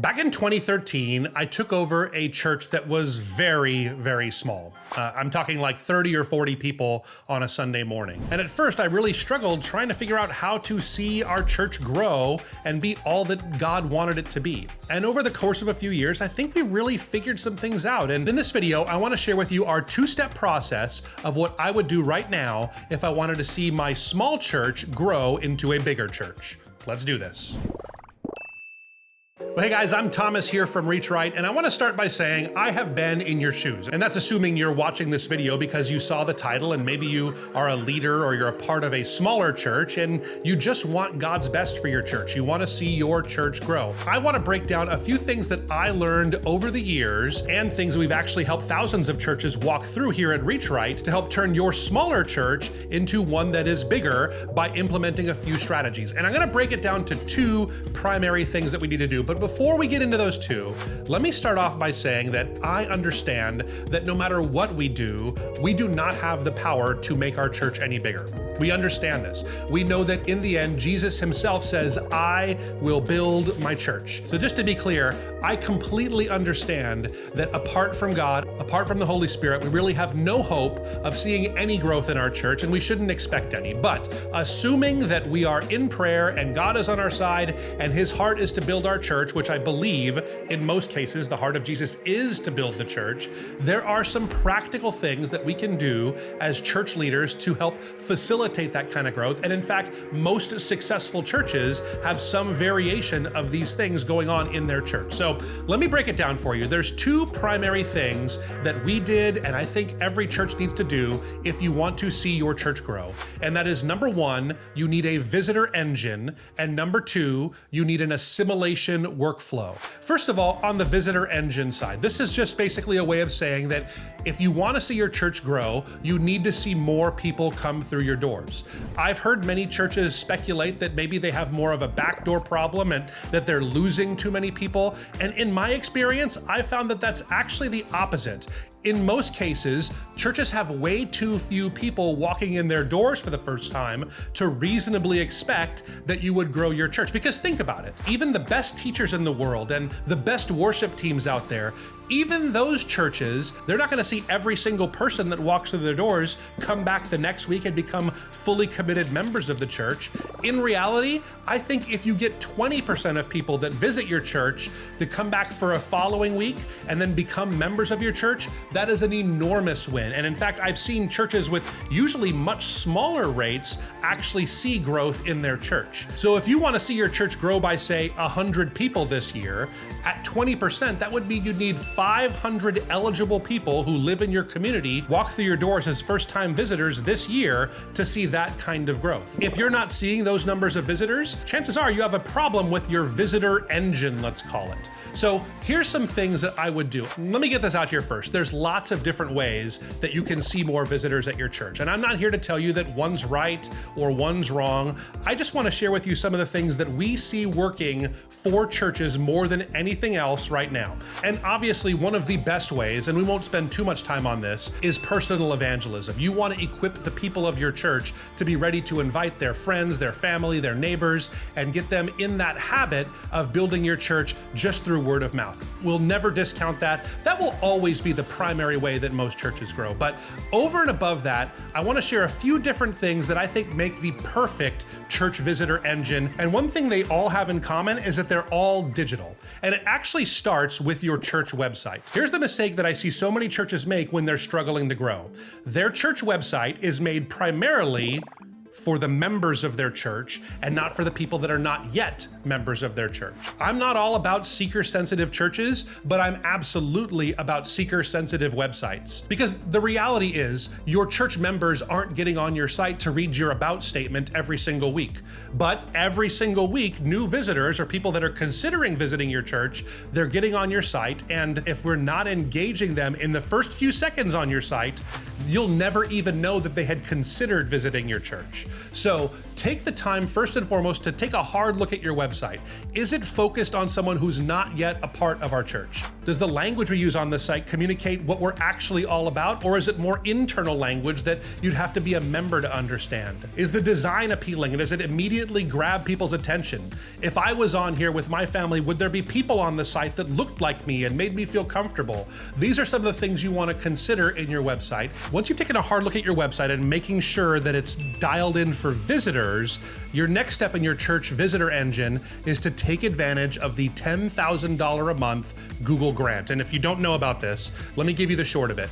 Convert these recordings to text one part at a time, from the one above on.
Back in 2013, I took over a church that was very, very small. I'm talking like 30 or 40 people on a Sunday morning. And at first, I really struggled trying to figure out how to see our church grow and be all that God wanted it to be. And over the course of a few years, I think we really figured some things out. And in this video, I want to share with you our two-step process of what I would do right now if I wanted to see my small church grow into a bigger church. Let's do this. Well, hey guys, I'm Thomas here from Reach Right, and I want to start by saying I have been in your shoes. And that's assuming you're watching this video because you saw the title and maybe you are a leader or you're a part of a smaller church and you just want God's best for your church. You want to see your church grow. I want to break down a few things that I learned over the years and things that we've actually helped thousands of churches walk through here at Reach Right to help turn your smaller church into one that is bigger by implementing a few strategies. And I'm going to break it down to two primary things that we need to do. But before we get into those two, let me start off by saying that I understand that no matter what we do not have the power to make our church any bigger. We understand this. We know that in the end, Jesus himself says, I will build my church. So just to be clear, I completely understand that apart from God, apart from the Holy Spirit, we really have no hope of seeing any growth in our church, and we shouldn't expect any. But assuming that we are in prayer and God is on our side and his heart is to build our church, which I believe in most cases the heart of Jesus is to build the church, there are some practical things that we can do as church leaders to help facilitate that kind of growth. And in fact, most successful churches have some variation of these things going on in their church. So let me break it down for you. There's two primary things that we did, and I think every church needs to do if you want to see your church grow. And that is, number one, you need a visitor engine, and number two, you need an assimilation workflow. First of all, on the visitor engine side, this is just basically a way of saying that if you want to see your church grow, you need to see more people come through your doors. I've heard many churches speculate that maybe they have more of a backdoor problem and that they're losing too many people. And in my experience, I found that that's actually the opposite. In most cases, churches have way too few people walking in their doors for the first time to reasonably expect that you would grow your church. Because think about it, even the best teachers in the world and the best worship teams out there, even those churches, they're not going to see every single person that walks through their doors come back the next week and become fully committed members of the church. In reality, I think if you get 20% of people that visit your church to come back for a following week and then become members of your church, that is an enormous win. And in fact, I've seen churches with usually much smaller rates actually see growth in their church. So if you want to see your church grow by, say, 100 people this year, at 20%, that would mean you'd need 500 eligible people who live in your community walk through your doors as first-time visitors this year to see that kind of growth. If you're not seeing those numbers of visitors, chances are you have a problem with your visitor engine, let's call it. So here's some things that I would do. Let me get this out here first. There's lots of different ways that you can see more visitors at your church. And I'm not here to tell you that one's right or one's wrong. I just want to share with you some of the things that we see working for churches more than anything else right now. And obviously one of the best ways, and we won't spend too much time on this, is personal evangelism. You want to equip the people of your church to be ready to invite their friends, their family, their neighbors, and get them in that habit of building your church just through word of mouth. We'll never discount that. That will always be the primary way that most churches grow. But over and above that, I want to share a few different things that I think make the perfect church visitor engine. And one thing they all have in common is that they're all digital. And it actually starts with your church website. Here's the mistake that I see so many churches make when they're struggling to grow. Their church website is made primarily for the members of their church and not for the people that are not yet members of their church. I'm not all about seeker-sensitive churches, but I'm absolutely about seeker-sensitive websites. Because the reality is, your church members aren't getting on your site to read your about statement every single week. But every single week, new visitors or people that are considering visiting your church, they're getting on your site, and if we're not engaging them in the first few seconds on your site, you'll never even know that they had considered visiting your church. So take the time first and foremost to take a hard look at your website. Is it focused on someone who's not yet a part of our church? Does the language we use on the site communicate what we're actually all about, or is it more internal language that you'd have to be a member to understand? Is the design appealing and does it immediately grab people's attention? If I was on here with my family, would there be people on the site that looked like me and made me feel comfortable? These are some of the things you want to consider in your website. Once you've taken a hard look at your website and making sure that it's dialed in for visitors, your next step in your church visitor engine is to take advantage of the $10,000 a month Google grant. And if you don't know about this, let me give you the short of it.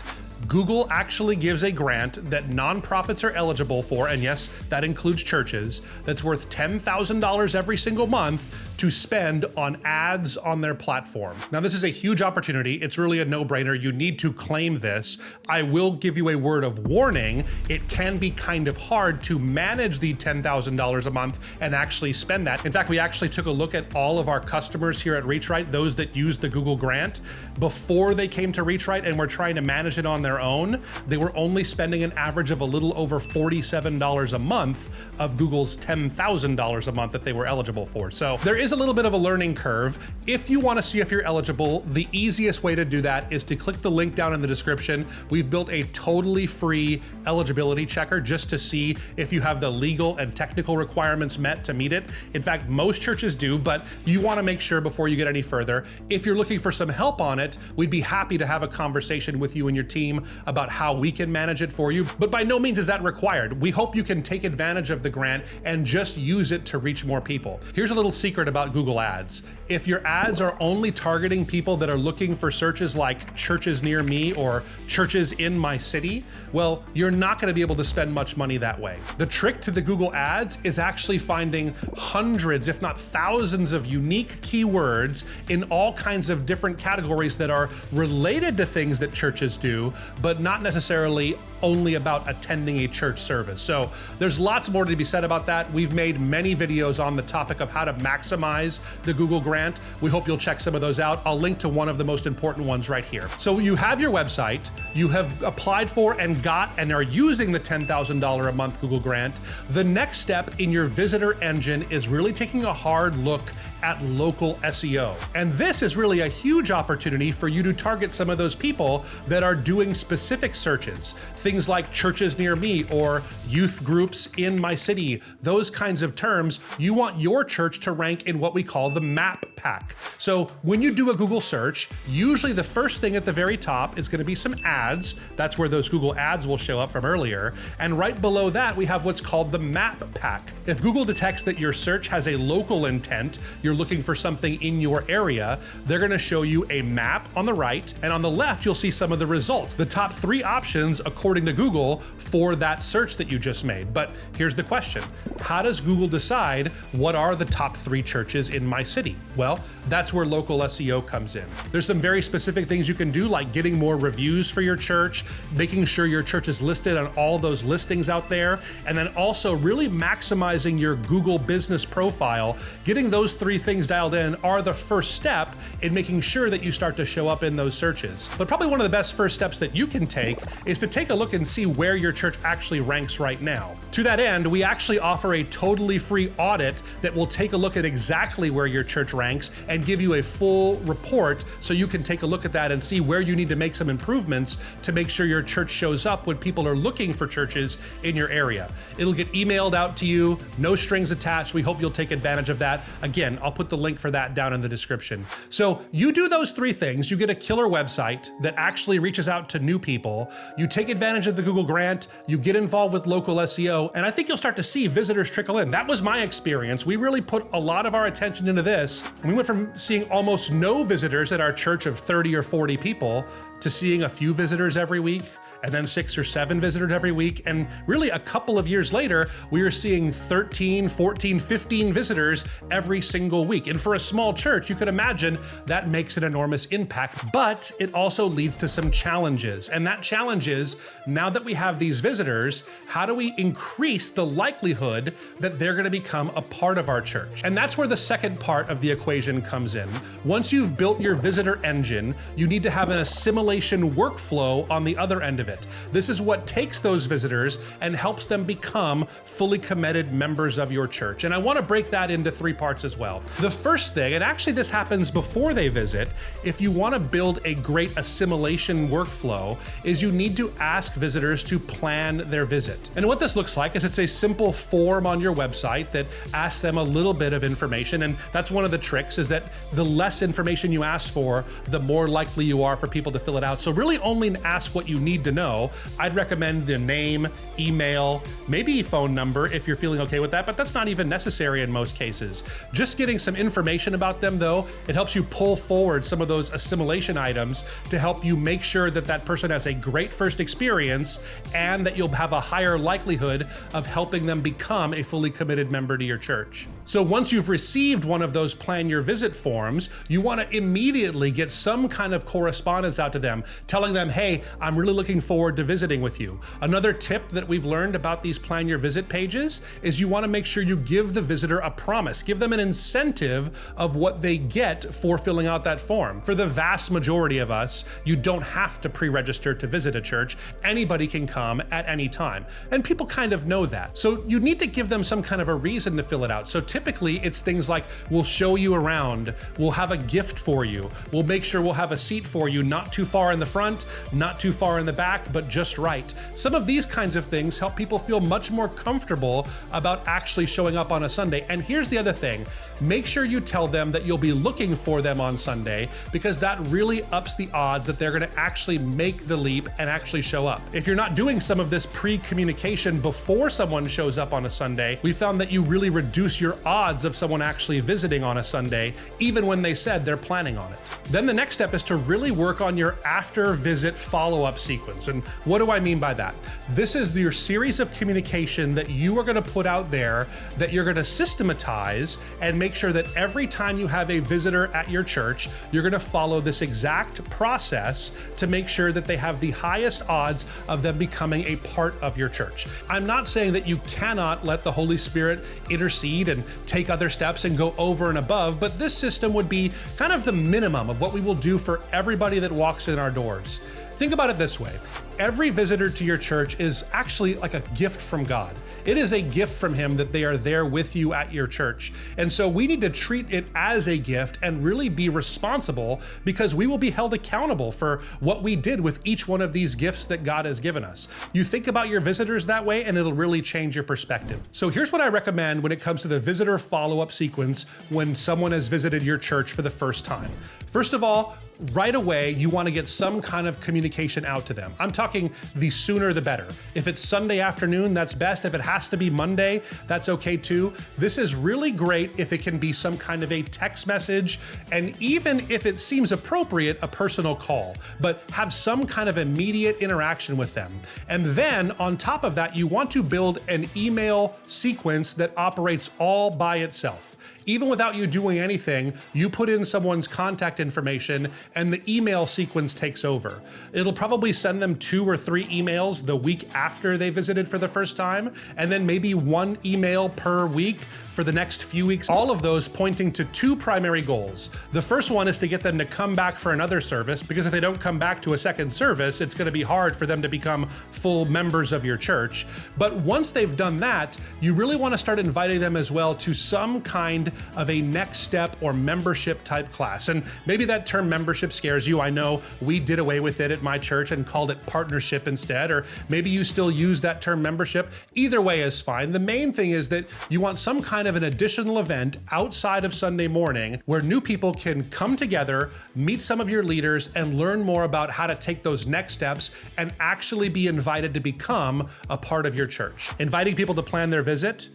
Google actually gives a grant that nonprofits are eligible for, and yes, that includes churches, that's worth $10,000 every single month to spend on ads on their platform. Now, this is a huge opportunity. It's really a no-brainer. You need to claim this. I will give you a word of warning. It can be kind of hard to manage the $10,000 a month and actually spend that. In fact, we actually took a look at all of our customers here at ReachRight, those that used the Google grant, before they came to ReachRight and were trying to manage it on their own. They were only spending an average of a little over $47 a month of Google's $10,000 a month that they were eligible for. So there is a little bit of a learning curve. If you want to see if you're eligible, the easiest way to do that is to click the link down in the description. We've built a totally free eligibility checker just to see if you have the legal and technical requirements met to meet it. In fact, most churches do, but you want to make sure before you get any further. If you're looking for some help on it, we'd be happy to have a conversation with you and your team about how we can manage it for you. But by no means is that required. We hope you can take advantage of the grant and just use it to reach more people. Here's a little secret about Google Ads. If your ads are only targeting people that are looking for searches like churches near me or churches in my city, well, you're not going to be able to spend much money that way. The trick to the Google Ads is actually finding hundreds, if not thousands, of unique keywords in all kinds of different categories that are related to things that churches do, but not necessarily only about attending a church service. So there's lots more to be said about that. We've made many videos on the topic of how to maximize the Google grant. We hope you'll check some of those out. I'll link to one of the most important ones right here. So you have your website, you have applied for and got and are using the $10,000 a month Google grant. The next step in your visitor engine is really taking a hard look at local SEO. And this is really a huge opportunity for you to target some of those people that are doing specific searches. Things like churches near me or youth groups in my city, those kinds of terms. You want your church to rank in what we call the map pack. So when you do a Google search, usually the first thing at the very top is going to be some ads. That's where those Google ads will show up from earlier. And right below that, we have what's called the map pack. If Google detects that your search has a local intent, you're looking for something in your area, they're going to show you a map on the right, and on the left, you'll see some of the results, the top 3 options according to Google for that search that you just made. But here's the question. How does Google decide what are the top 3 churches in my city? Well, that's where local SEO comes in. There's some very specific things you can do, like getting more reviews for your church, making sure your church is listed on all those listings out there, and then also really maximizing your Google business profile. Getting those 3 things dialed in are the first step in making sure that you start to show up in those searches. But probably one of the best first steps that you can take is to take a look and see where your church actually ranks right now. To that end, we actually offer a totally free audit that will take a look at exactly where your church ranks and give you a full report so you can take a look at that and see where you need to make some improvements to make sure your church shows up when people are looking for churches in your area. It'll get emailed out to you, no strings attached. We hope you'll take advantage of that. Again, I'll put the link for that down in the description. So you do those 3 things, you get a killer website that actually reaches out to new people, you take advantage of the Google grant, you get involved with local SEO, and I think you'll start to see visitors trickle in. That was my experience. We really put a lot of our attention into this. We went from seeing almost no visitors at our church of 30 or 40 people to seeing a few visitors every week, and then 6 or 7 visitors every week. And really a couple of years later, we were seeing 13, 14, 15 visitors every single week. And for a small church, you could imagine that makes an enormous impact, but it also leads to some challenges. And that challenge is, now that we have these visitors, how do we increase the likelihood that they're going to become a part of our church? And that's where the second part of the equation comes in. Once you've built your visitor engine, you need to have an assimilation workflow on the other end of it. it. This is what takes those visitors and helps them become fully committed members of your church. And I want to break that into 3 parts as well. The first thing, and actually this happens before they visit, if you want to build a great assimilation workflow, is you need to ask visitors to plan their visit. And what this looks like is it's a simple form on your website that asks them a little bit of information. And that's one of the tricks, is that the less information you ask for, the more likely you are for people to fill it out. So really only ask what you need to know. I'd recommend the name, email, maybe phone number if you're feeling okay with that, but that's not even necessary in most cases. Just getting some information about them though, it helps you pull forward some of those assimilation items to help you make sure that that person has a great first experience and that you'll have a higher likelihood of helping them become a fully committed member to your church. So once you've received one of those plan your visit forms, you want to immediately get some kind of correspondence out to them, telling them, hey, I'm really looking forward to visiting with you. Another tip that we've learned about these plan your visit pages is you want to make sure you give the visitor a promise, give them an incentive of what they get for filling out that form. For the vast majority of us, you don't have to pre-register to visit a church. Anybody can come at any time. And people kind of know that. So you need to give them some kind of a reason to fill it out. So typically it's things like, we'll show you around, we'll have a gift for you, we'll make sure we'll have a seat for you, not too far in the front, not too far in the back, but just right. Some of these kinds of things help people feel much more comfortable about actually showing up on a Sunday. And here's the other thing, make sure you tell them that you'll be looking for them on Sunday, because that really ups the odds that they're gonna actually make the leap and actually show up. If you're not doing some of this pre-communication before someone shows up on a Sunday, we found that you really reduce your odds of someone actually visiting on a Sunday, even when they said they're planning on it. Then the next step is to really work on your after visit follow-up sequence. And what do I mean by that? This is your series of communication that you are gonna put out there that you're gonna systematize and make sure that every time you have a visitor at your church, you're gonna follow this exact process to make sure that they have the highest odds of them becoming a part of your church. I'm not saying that you cannot let the Holy Spirit intercede and take other steps and go over and above, but this system would be kind of the minimum of what we will do for everybody that walks in our doors. Think about it this way. Every visitor to your church is actually like a gift from God. It is a gift from Him that they are there with you at your church. And so we need to treat it as a gift and really be responsible, because we will be held accountable for what we did with each one of these gifts that God has given us. You think about your visitors that way and it'll really change your perspective. So here's what I recommend when it comes to the visitor follow-up sequence when someone has visited your church for the first time. First of all, right away, you want to get some kind of communication out to them. I'm talking the sooner the better. If it's Sunday afternoon, that's best. If it has to be Monday, that's okay too. This is really great if it can be some kind of a text message, and even if it seems appropriate, a personal call, but have some kind of immediate interaction with them. And then on top of that, you want to build an email sequence that operates all by itself. Even without you doing anything, you put in someone's contact information and the email sequence takes over. It'll probably send them 2 or 3 emails the week after they visited for the first time, and then maybe 1 email per week for the next few weeks, all of those pointing to 2 primary goals. The first one is to get them to come back for another service, because if they don't come back to a second service, it's gonna be hard for them to become full members of your church. But once they've done that, you really wanna start inviting them as well to some kind of a next step or membership type class. And maybe that term membership scares you. I know we did away with it at my church and called it partnership instead, or maybe you still use that term membership. Either way is fine. The main thing is that you want some kind of an additional event outside of Sunday morning where new people can come together, meet some of your leaders, and learn more about how to take those next steps and actually be invited to become a part of your church. Inviting people to plan their visit,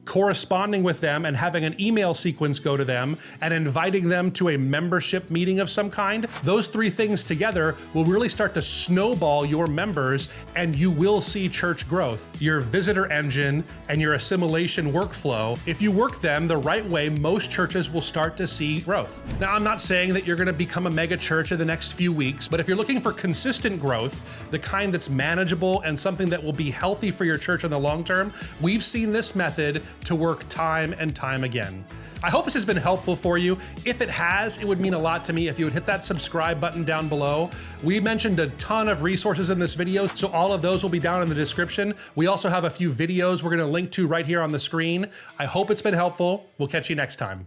corresponding with them and having an email sequence go to them, and inviting them to a membership meeting of some kind, those 3 things together will really start to snowball your members, and you will see church growth. Your visitor engine and your assimilation workflow, if you work them the right way, most churches will start to see growth. Now, I'm not saying that you're gonna become a mega church in the next few weeks, but if you're looking for consistent growth, the kind that's manageable and something that will be healthy for your church in the long term, we've seen this method to work time and time again. I hope this has been helpful for you. If it has, it would mean a lot to me if you would hit that subscribe button down below. We mentioned a ton of resources in this video, so all of those will be down in the description. We also have a few videos we're gonna link to right here on the screen. I hope it's been helpful. We'll catch you next time.